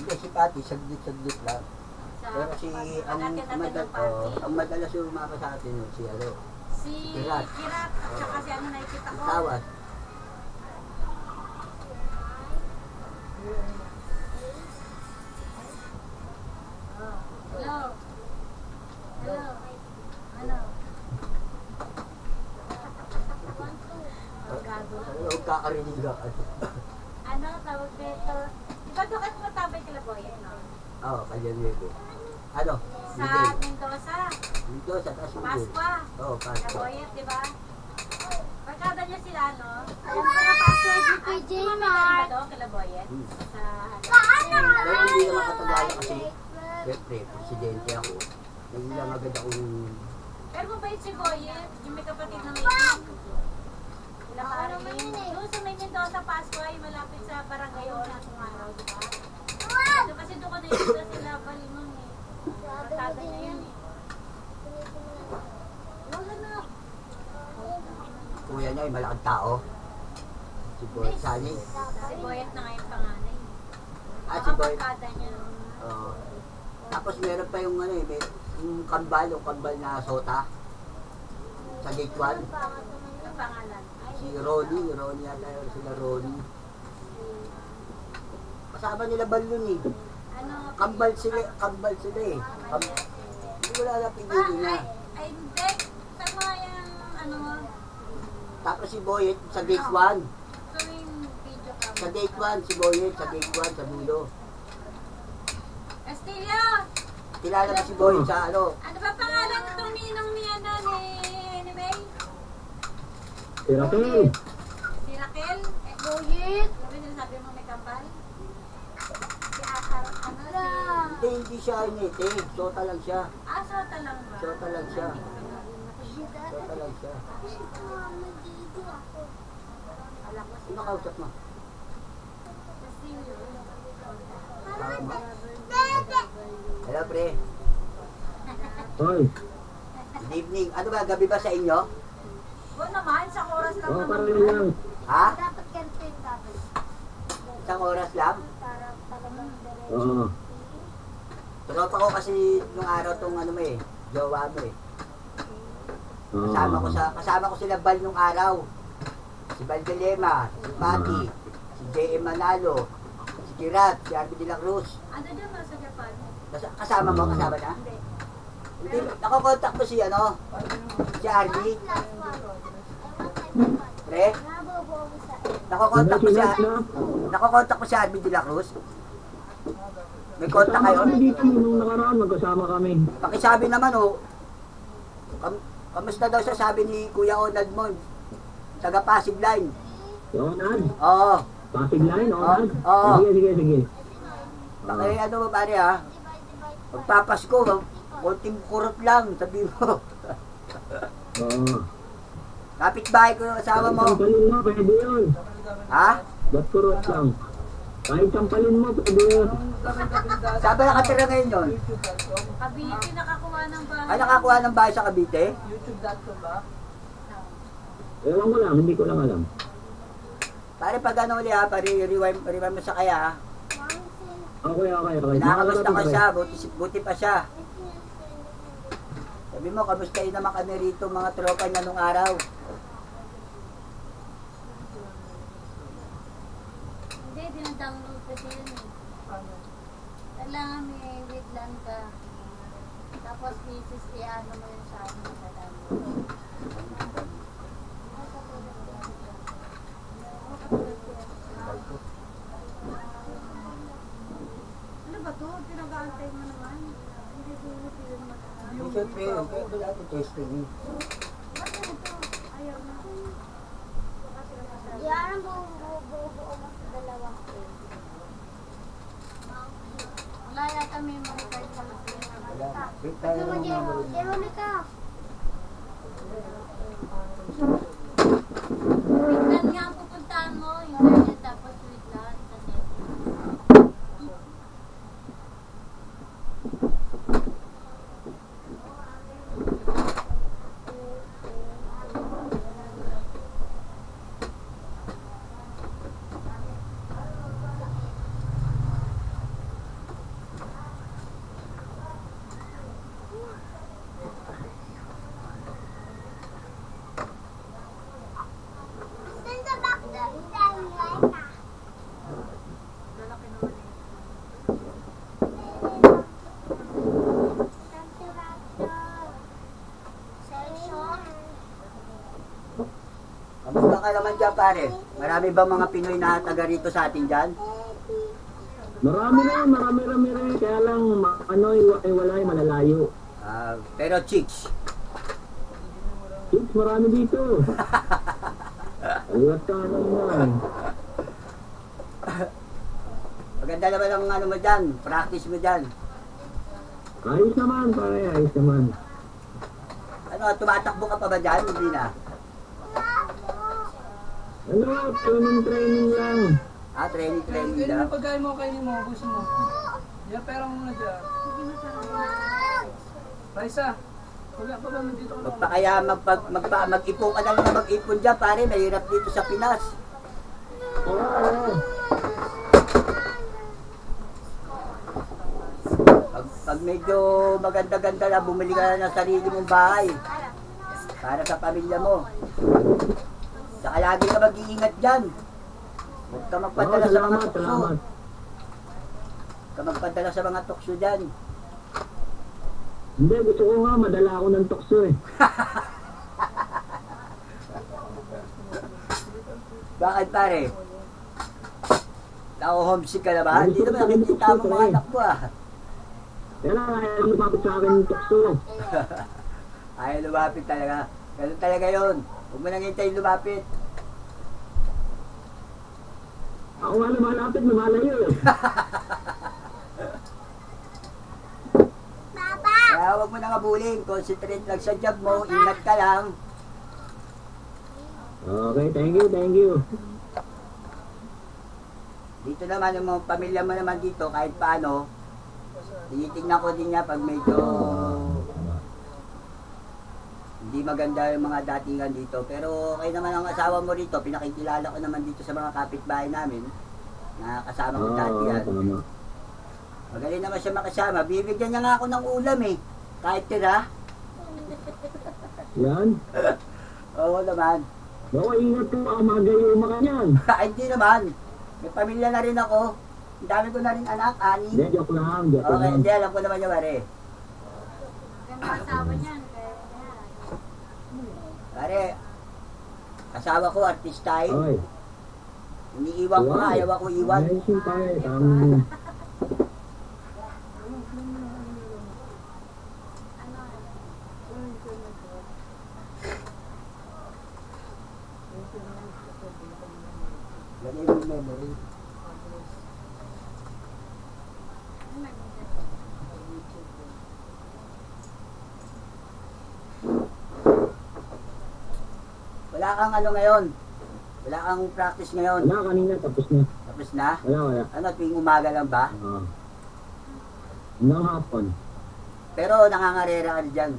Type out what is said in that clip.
Hindi, si Pati, saglit lang. Pero si, ang madalas yung umapa sa atin yun, si ano? Si Kirat, at saka si ano nakikita ko. Tawas. Hello. Hello. Ano? Ano, kakarinig ka. Ano, tawag dito? Diba doon kayo matabay kila Boyet, no? Oo, kanya nito. Ano? Sa Mendoza. Mendoza, tapos mo. Pasqua. Oo, Kila Pasqua. Boyet, diba? Barkada niya sila, no? Alam ko na password ni PJ Mark. Ba kila Boyet? Sa Pero hindi naman katagalan kasi, siyempre, presidente ako. Hindi lang agad akong... Pero mabait si Boyet. Yung may kapatid na may ilang. Doon sa may Mendoza, Pasqua, yung malapit sa barangay o na Sumaraw, diba? Kasi doon ko na yun sila Balingon eh. Barkada niya yun eh. Wala na. Kuya niya ay malaking tao. Si Boy Sani. Si Boyet na ngayon panganay. Si Boy. Barkada niya. Oo. Tapos meron pa yung ano eh, may, yung kambal na sota. Sa Gate 1. Ang pangalan. Si Ronnie yata yun, sila Ronnie. Kasama nila balon eh. Ano? Kambal sila eh. Hindi ko lang pinili niya. Ay, hindi. Tama yung ano mo. Tapos si Boyet sa Gate 1. Ito yung video ka. Sa Gate 1, si Boyet sa Gate 1 sa dulo. Castillo! Kilala mo si Boyet sa ano? Ano ba pangalan itong ninong ni ano ni May? Si Raquel. Si Raquel? Boyet! Ano ba sabi mo may kambal? Si Asar, ano si... Hindi siya inete. Sota lang siya. Sota lang ba? Sota lang siya. Sota lang siya. Alam ko si... Sino kausap mo? Castillo. Tawag mo? Hello, pre. Hoy. Good evening. Ano ba, gabi ba sa inyo? Oo naman, sa oras lang Oo, naman. parang yun lang. Ha? Dapat ganito yung dapat. Isang oras lang? Para talagang diretso. Oo. Tropa ko kasi nung araw tong ano mo eh, jowa mo eh. Oo. Kasama ko sila Bal nung araw. Si Bal de Lema, si Pati, si J.M. Manalo, si Kirat, si Arby de la Cruz. Ano dyan ba sa Japan? Kasama mo? Kasama na? Hindi. Hindi, nakokontak mo si ano? Si Arby? Pre? Nakokontak mo si Arby de la Cruz? May kontak Kasama kayo? kami dito nung nakaraan, magkasama kami. Pakisabi naman oh. Kamusta daw siya sabi ni Kuya Onad mo? Taga Pasig Line. Yonad? Oo. Pasig Line, Onad? Oo. Sige. Paki ano mo pare ha? Magpapasko, konting kurot lang, sabi mo. Oo. Kapit-bahay ko yung asawa mo. Sampalin mo, pwede yun. Ha? Ba't kurot lang? Kahit sampalin mo, pwede yun. Saan ba nakatira ngayon yun? Cavite, nakakuha ng bahay. Ay, nakakuha ng bahay sa Cavite? YouTube.com ba? Ewan ko lang, hindi ko lang alam. Pare pag ano ulit ha, pare rewind mo sa kaya ha. Okay. Nakakamusta ka siya, buti pa siya. Sabi mo, kamustahin naman kami rito mga tropa niya nung araw. Hindi, dinadownload kasi yun eh. Kailangan may wait ka. Tapos pieces, i-ano mo yun sa ano sa download. Ano ba to? Pinag-aantay mo naman. Hindi buti yun Hindi siyempre, wala ito testing eh. Ba't ano to? Ayaw na. Yan ang buo mo sa dalawang page. Wala yata memory card sa mga Wala. Wait tayo Ano mo, ng Jero? memory. Jero, ka. Wiglan nga ang pupuntahan mo, internet tapos wiglan. Kasi ka naman dyan, pare. Marami ba mga Pinoy na taga rito sa atin dyan? Marami rin. Kaya lang, walay, malalayo. Pero chicks. Chicks, marami dito. Aliwat ka naman. Maganda naman ang ano mo dyan, practice mo dyan. Ayos naman, pare. Ayos naman. Ano, tumatakbo ka pa ba dyan? Hindi na. Ano, training lang. Training Kaya lang. yung pagkain mo, kainin mo, gusto mo. Yan, pera mo muna dyan. Raisa, wala pa ba nandito ka Magpa kaya mag-ipon ka na lang na mag-ipon dyan, pare. Mahirap dito sa Pinas. Oo. Pag medyo maganda-ganda na, bumili ka na ng sarili mong bahay. Para sa pamilya mo. Saka lagi ka mag-iingat dyan. Huwag ka magpadala sa mga tukso. Salamat. Huwag ka magpadala sa mga tukso dyan. Hindi, gusto ko nga, madala ako ng tukso eh. Bakit pare? Nako-homesick ka na ba? Hindi naman nakikita mo mga anak mo Kaya lang, ayaw lumapit sa akin ng tukso. Ayaw lumapit talaga. Ganun talaga yun. Huwag mo nang hintayin lumapit. Ako nga lumalapit, lumalayo eh. Kaya huwag mo nang abulin. Concentrate lang sa job mo. Ingat ka lang. Okay, thank you. Dito naman, yung mga pamilya mo naman dito, kahit paano, tinitignan ko din niya pag medyo hindi maganda yung mga datingan dito. Pero kayo naman ang asawa mo rito, pinakikilala ko naman dito sa mga kapitbahay namin na kasama ko dati yan. Tama. Magaling naman siya makasama. Bibigyan niya nga ako ng ulam eh. Kahit tira. Yan. Oo naman. Baka ingat po, magayo ka niyan. Hindi naman. May pamilya na rin ako. Ang dami ko na rin anak, Hindi, ani. joke lang. Okay, hindi. Alam ko naman yung pare. Ganda asawa niyan. Kaya Pare, asawa ko, artistahin. Okay. Iniiwan ko nga, ayaw ako iwan. Ayos yung pare, tama. Lagay mo yung memory. Wala kang ano ngayon. Wala kang practice ngayon. Wala, kanina, tapos na. Tapos na? Wala. Ano, tuwing umaga lang ba? Nang hapon. Pero nangangarera ka na dyan.